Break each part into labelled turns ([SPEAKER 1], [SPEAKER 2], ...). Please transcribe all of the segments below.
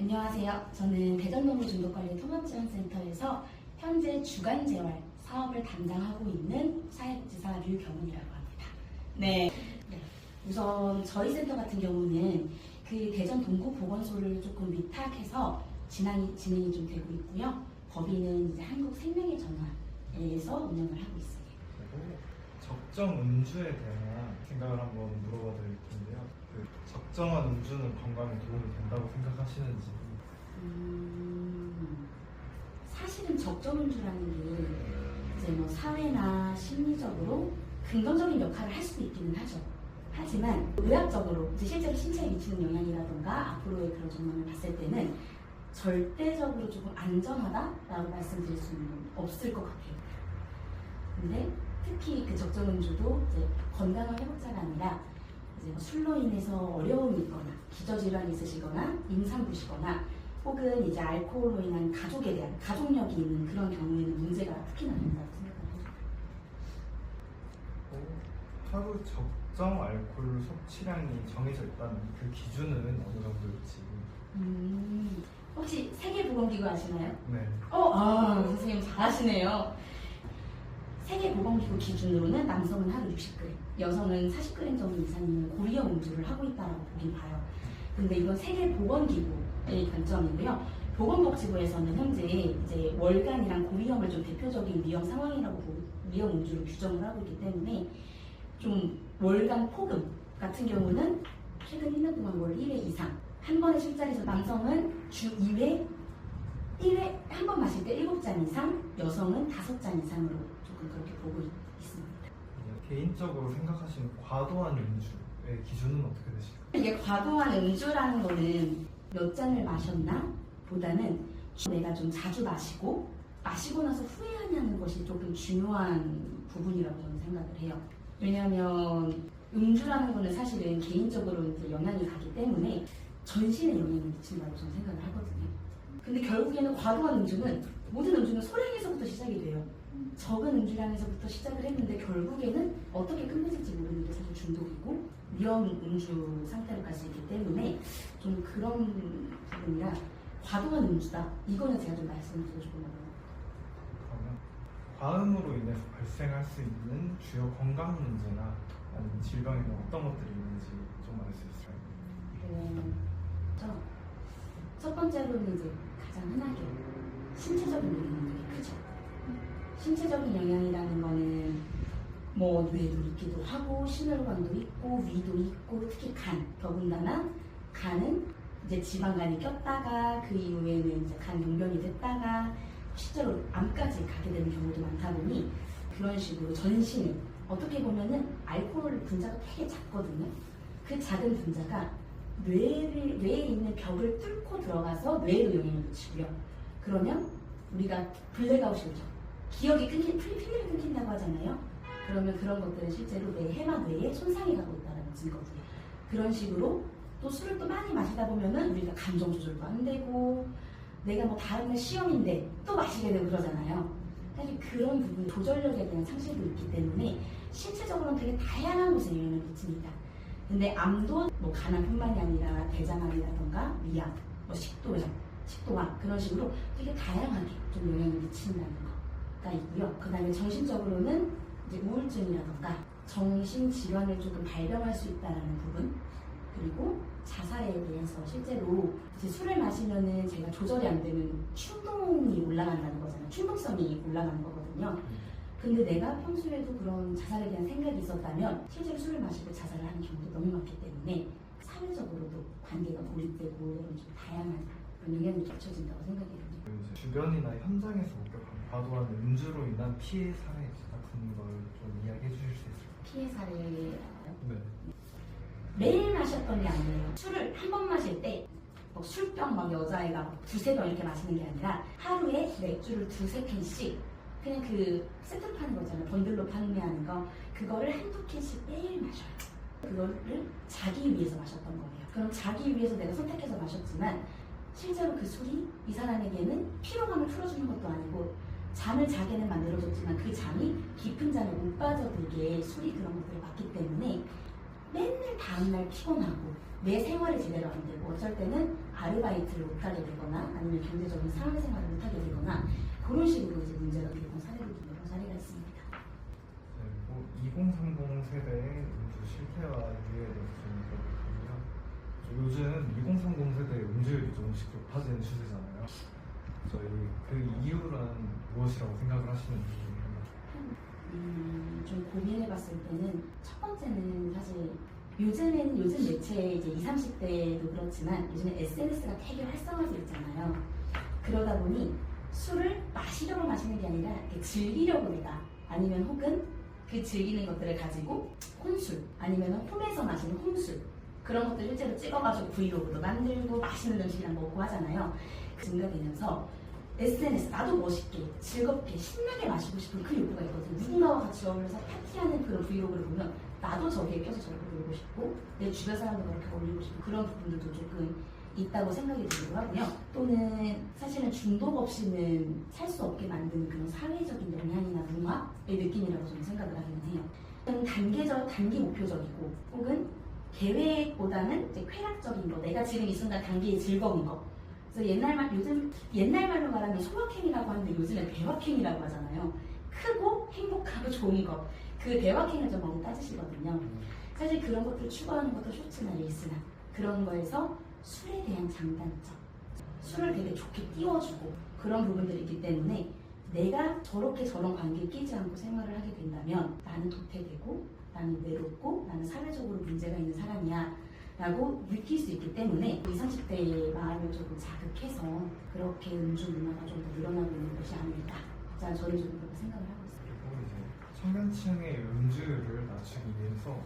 [SPEAKER 1] 안녕하세요. 저는 대전노무중독관리통합지원센터에서 현재 주간재활 사업을 담당하고 있는 사회복지사 류경훈이라고 합니다. 네. 우선 저희 센터 같은 경우는 그 대전 동구보건소를 조금 위탁해서 진행이 좀 되고 있고요. 법인은 이제 한국생명의전화에서 운영을 하고 있습니다.
[SPEAKER 2] 그리고 적정 음주에 대한 생각을 한번 물어봐 드릴 텐데요. 그 적정한 음주는 건강에 도움이 된다고 생각하시는지.
[SPEAKER 1] 사실은 적정 음주라는 게 이제 뭐 사회나 심리적으로 긍정적인 역할을 할 수도 있기는 하죠. 하지만 의학적으로 이제 실제로 신체에 미치는 영향이라던가 앞으로의 그런 전망을 봤을 때는 절대적으로 조금 안전하다라고 말씀드릴 수는 없을 것 같아요. 근데 특히 그 적정 음주도 이제 건강한 회복자가 아니라 이제 뭐 술로 인해서 어려움이 있거나 기저질환이 있으시거나 임산부시거나 혹은 이제 알코올로 인한 가족에 대한 가족력이 있는 그런 경우에는 문제가 특히나 된다고 생각합니다.
[SPEAKER 2] 하루 적정 알코올 섭취량이 정해져 있다면 그 기준은 어느 정도일지.
[SPEAKER 1] 혹시 세계보건기구 아시나요?
[SPEAKER 2] 네.
[SPEAKER 1] 선생님 잘하시네요. 세계보건기구 기준으로는 남성은 하루 60g, 여성은 40g 정도 이상이면 고위험 음주를 하고 있다고 보긴 봐요. 근데 이건 세계보건기구의 관점이고요. 보건복지부에서는 현재 이제 월간이랑 고위험을 좀 대표적인 위험 상황이라고 위험 음주를 규정을 하고 있기 때문에 좀 월간 폭음 같은 경우는 최근 1년 동안 월 1회 이상, 한 번의 술자리에서 남성은 주 2회, 1회 한 번 마실 때 7잔 이상, 여성은 5잔 이상으로 조금 그렇게 보고 있습니다.
[SPEAKER 2] 개인적으로 생각하시는 과도한 음주의 기준은 어떻게 되실까요?
[SPEAKER 1] 이게 과도한 음주라는 거는 몇 잔을 마셨나 보다는 내가 좀 자주 마시고 나서 후회하냐는 것이 조금 중요한 부분이라고 저는 생각을 해요. 왜냐하면 음주라는 거는 사실은 개인적으로 이제 영향이 가기 때문에 전신에 영향을 미친다고 저는 생각을 하거든요. 근데 결국에는 과도한 음주는 모든 음주는 소량에서부터 시작이 돼요. 적은 음주량에서부터 시작을 했는데 결국에는 어떻게 끝맺을지 모르는 게 사실 중독이고 위험 음주 상태로 갈 수 있기 때문에 좀 그런 부분이라 과도한 음주다. 이거는 제가 좀 말씀드리고 싶어요.
[SPEAKER 2] 그러면 과음으로 인해서 발생할 수 있는 주요 건강 문제나 아니면 질병에는 어떤 것들이 있는지 좀 알 수 있을까요?
[SPEAKER 1] 첫 번째로는 이제 가장 흔하게 신체적인 영향이 되게 크죠. 신체적인 영향이라는 거는 뭐 뇌도 있기도 하고 심혈관도 있고 위도 있고 특히 간, 더군다나 간은 이제 지방간이 꼈다가 그 이후에는 이제 간 용변이 됐다가 실제로 암까지 가게 되는 경우도 많다 보니 그런 식으로 전신에 어떻게 보면은 알코올 분자가 되게 작거든요. 그 작은 분자가 뇌에 있는 벽을 뚫고 들어가서 뇌에도 영향을 미치고요. 그러면 우리가 블랙아웃이 오죠. 기억이 필름이 끊긴다고 하잖아요. 그러면 그런 것들은 실제로 내 해막 뇌에 손상이 가고 있다는 증거거든요. 그런 식으로 또 술을 또 많이 마시다 보면은 우리가 감정 조절도 안 되고 내가 뭐 다음날 시험인데 또 마시게 되고 그러잖아요. 사실 그런 부분 조절력에 대한 상실도 있기 때문에 신체적으로는 되게 다양한 곳에 영향을 미칩니다. 근데 암도 뭐 간암뿐만이 아니라 대장암이라던가 위암, 뭐 식도암 그런 식으로 되게 다양하게 좀 영향을 미친다는 거가 있고요. 그 다음에 정신적으로는 이제 우울증이라던가 정신질환을 조금 발병할 수 있다는 부분, 그리고 자살에 대해서 실제로 이제 술을 마시면은 제가 조절이 안 되는 충동이 올라간다는 거잖아요. 충동성이 올라가는 거거든요. 근데 내가 평소에도 그런 자살에 대한 생각이 있었다면 실제로 술을 마시고 자살을 하는 경우도 너무 많기 때문에 사회적으로도 관계가 고립되고 이런 좀 다양한 그런 영향이 겹쳐진다고 생각이 듭니다.
[SPEAKER 2] 주변이나 현장에서 목격한 과도한 음주로 인한 피해 사례 같은 걸 좀 이야기해 주실 수 있을까요?
[SPEAKER 1] 피해 사례
[SPEAKER 2] 네.
[SPEAKER 1] 매일 마셨던 게 아니에요. 술을 한 번 마실 때 뭐 술병 막 여자애가 두세 병 이렇게 마시는 게 아니라 하루에 맥주를 두세 캔씩 그냥 그 세트 파는 거잖아요. 번들로 판매하는 거. 그거를 한두 캔씩 매일 마셔요. 그거를 자기 위해서 마셨던 거예요. 그럼 자기 위해서 내가 선택해서 마셨지만 실제로 그 술이 이 사람에게는 피로감을 풀어주는 것도 아니고 잠을 자게는 만들어줬지만 그 잠이 깊은 잠에 못 빠져들게 술이 그런 것들을 봤기 때문에 맨날 다음날 피곤하고 내 생활이 제대로 안 되고 어쩔 때는 아르바이트를 못하게 되거나 아니면 경제적인 사회생활을 못하게 되거나 그런 식으로 이제 문제가 되는 사례들이 여러 사례가 있습니다.
[SPEAKER 2] 그리고 2030 세대의 음주 실태와 유해에 대해서 좀 물어볼게요. 요즘 2030 세대의 음주율이 조금씩 높아지는 추세잖아요. 저희 그 이유는 무엇이라고 생각을 하시는지.
[SPEAKER 1] 좀 고민해봤을 때는 첫 번째는 사실 요즘 매체 이제 20, 30대도 그렇지만 요즘에 SNS가 되게 활성화되어 있잖아요. 그러다 보니 술을 마시려고 마시는 게 아니라 이렇게 즐기려고 내가 아니면 혹은 그 즐기는 것들을 가지고 혼술 아니면 홈에서 마시는 홈술 그런 것들 실제로 찍어가지고 브이로그도 만들고 맛있는 음식이랑 먹고 하잖아요. 증가되면서 SNS 나도 멋있게 즐겁게 신나게 마시고 싶은 그 욕구가 있거든요. 누군가와 같이 어울려서 파티하는 그런 브이로그를 보면 나도 저기에 껴서 저렇게 놀고 싶고 내 주변 사람들과 그렇게 어울리고 싶고 그런 부분들도 조금 있다고 생각이 들기도 하고요. 또는 사실은 중독 없이는 살 수 없게 만드는 그런 사회적인 영향이나 문화의 느낌이라고 저는 생각을 하기는 해요. 단기 목표적이고 혹은 계획보다는 이제 쾌락적인 거 내가 지금 이 순간 단기의 즐거운 거 그래서 옛날 말로 말하면 소확행이라고 하는데 요즘엔 대확행이라고 하잖아요. 크고 행복하고 좋은 것. 그 대확행을 좀 많이 따지시거든요. 사실 그런 것들을 추구하는 것도 쇼츠나 릴스나 그런 거에서 술에 대한 장단점. 술을 되게 좋게 띄워주고 그런 부분들이 있기 때문에 내가 저런 관계에 끼지 않고 생활을 하게 된다면 나는 도태되고 나는 외롭고 나는 사회적으로 문제가 있는 사람이야. 라고 느낄 수 있기 때문에 20, 30대의 마음을 조금 자극해서 그렇게 음주 문화가 좀 더 늘어나고 있는 것이 아닐까. 저는 좀 그렇게 생각을 하고 있습니다.
[SPEAKER 2] 그리고 이제 청년층의 음주율을 낮추기 위해서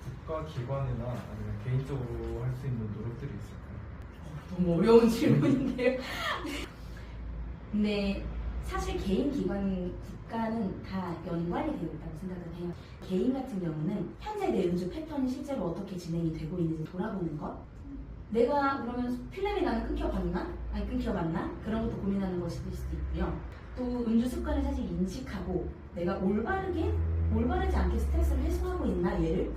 [SPEAKER 2] 국가 기관이나 아니면 개인적으로 할 수 있는 노력들이 있을까요?
[SPEAKER 1] 너무 어려운 질문인데요. 근데 사실 개인 기관 국가는 다 연관이 되어 있다고 생각을 해요. 개인 같은 경우는 현재 내 음주 패턴이 실제로 어떻게 진행이 되고 있는지 돌아보는 것. 내가 그러면 필름이 나는 끊겨봤나? 아니 끊겨봤나? 그런 것도 고민하는 것일 수도 있고요. 또 음주 습관을 사실 인식하고 내가 올바르지 않게 스트레스를 해소하고 있나 얘를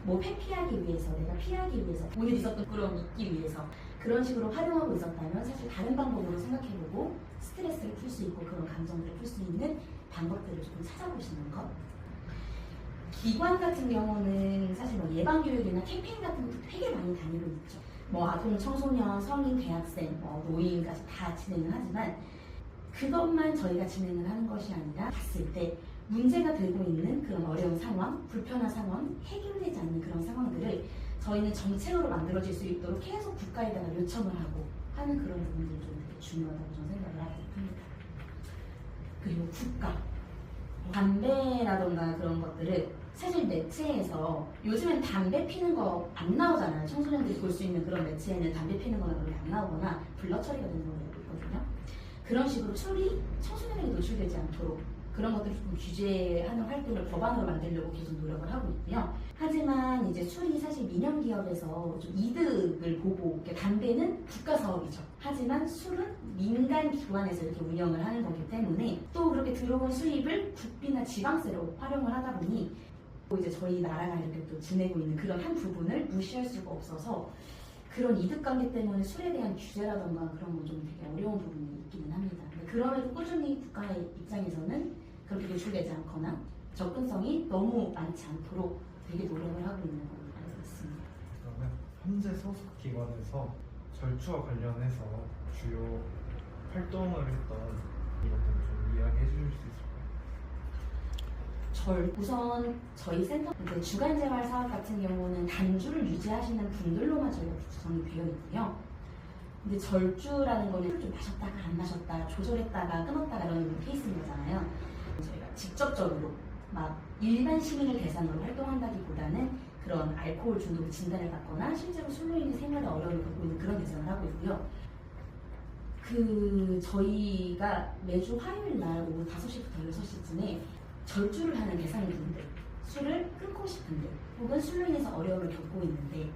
[SPEAKER 1] 뭐 회피하기 위해서 내가 피하기 위해서 오늘 있었던 그런 잊기 위해서 그런 식으로 활용하고 있었다면 사실 다른 방법으로 생각해보고 스트레스를 풀 수 있고 그런 감정들을 풀 수 있는 방법들을 조금 찾아보시는 것. 기관 같은 경우는 사실 뭐 예방교육이나 캠페인 같은 것도 되게 많이 다니고 있죠. 뭐 아동, 청소년, 성인, 대학생, 뭐 노인까지 다 진행을 하지만 그것만 저희가 진행을 하는 것이 아니라 봤을 때 문제가 되고 있는 그런 어려운 상황, 불편한 상황, 해결되지 않는 그런 상황들을 저희는 정책으로 만들어질 수 있도록 계속 국가에다가 요청을 하고 하는 그런 부분들이 좀 되게 중요하다고 저는 생각을 하고 있습니다. 그리고 국가, 담배라던가 그런 것들을 사실 매체에서 요즘엔 담배 피는 거 안 나오잖아요. 청소년들이 볼 수 있는 그런 매체에는 담배 피는 거나 그런 게 안 나오거나 블러 처리가 되는 경우가 있거든요. 그런 식으로 술이 청소년에게 노출되지 않도록 그런 것들을 좀 규제하는 활동을 법안으로 만들려고 계속 노력을 하고 있고요. 하지만 이제 술이 사실 민영 기업에서 좀 이득을 보고 담배는 국가 사업이죠. 하지만 술은 민간 기관에서 이렇게 운영을 하는 거기 때문에 또 그렇게 들어온 수입을 국비나 지방세로 활용을 하다 보니 또 이제 저희 나라가 이렇게 또 지내고 있는 그런 한 부분을 무시할 수가 없어서 그런 이득관계 때문에 술에 대한 규제라던가 그런 건 좀 되게 어려운 부분이 있기는 합니다. 그럼에도 꾸준히 국가의 입장에서는 그렇게 노출되지 않거나 접근성이 너무 많지 않도록 되게 노력을 하고 있는 걸로 알고 있습니다.
[SPEAKER 2] 그러면 현재 소속 기관에서 절주와 관련해서 주요 활동을 했던 이것들을 좀 이야기해 주실 수 있을까요?
[SPEAKER 1] 우선 저희 센터 이제 주간생활 사업 같은 경우는 단주를 유지하시는 분들로만 저희가 구성이 되어 있고요. 근데 절주라는 거는 좀 마셨다가 안 마셨다, 조절했다가 끊었다가 이런 케이스인 거잖아요. 저희가 직접적으로 막 일반 시민을 대상으로 활동한다기보다는 그런 알코올 중독 진단을 받거나 실제로 술로 인해 생활에 어려움을 겪고 있는 그런 대상을 하고 있고요. 저희가 매주 화요일 날 오후 5시부터 6시쯤에 절주를 하는 대상분들, 술을 끊고 싶은데 혹은 술로 인해서 어려움을 겪고 있는데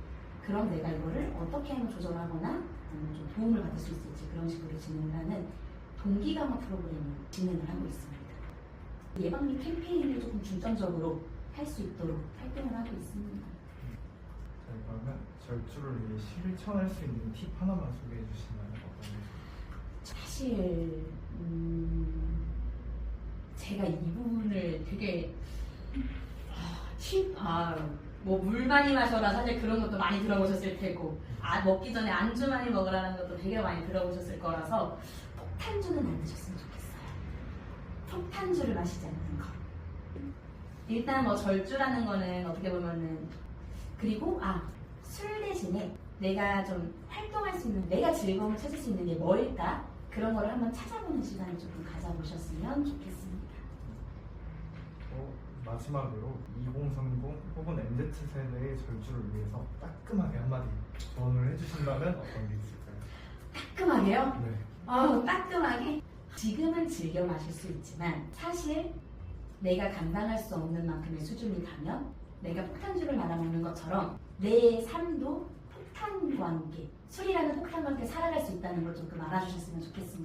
[SPEAKER 1] 그럼 내가 이거를 어떻게 하면 조절하거나 아니면 좀 도움을 받을 수 있을지 그런 식으로 진행을 하는 동기 강화 프로그램을 진행을 하고 있습니다. 예방률 캠페인을 조금 중점적으로 할 수 있도록 활동을 하고 있습니다.
[SPEAKER 2] 절주를 위해 실천할 수 있는 팁 하나만 소개해 주시면 어떤지.
[SPEAKER 1] 사실 제가 이 부분을 되게 뭐 물 많이 마셔라, 사실 그런 것도 많이 들어보셨을 테고, 먹기 전에 안주 많이 먹으라는 것도 되게 많이 들어보셨을 거라서 폭탄주는 안 드셨으면 좋겠어요. 폭탄주를 마시지 않는 거. 일단 뭐 절주라는 거는 어떻게 보면은, 그리고 술 대신에 내가 좀 활동할 수 있는, 내가 즐거움을 찾을 수 있는 게 뭘까? 그런 거를 한번 찾아보는 시간을 조금 가져보셨으면 좋겠습니다.
[SPEAKER 2] 마지막으로 2030 혹은 MZ세대의 절주를 위해서 따끔하게 한마디 조언을 해주신다면 어떤 게 있을까요?
[SPEAKER 1] 따끔하게요?
[SPEAKER 2] 네.
[SPEAKER 1] 따끔하게? 지금은 즐겨 마실 수 있지만 사실 내가 감당할 수 없는 만큼의 수준이 가면 내가 폭탄주를 말아먹는 것처럼 내 삶도 폭탄과 함께, 술이라는 폭탄과 함께 살아갈 수 있다는 걸 조금 알아주셨으면 좋겠습니다.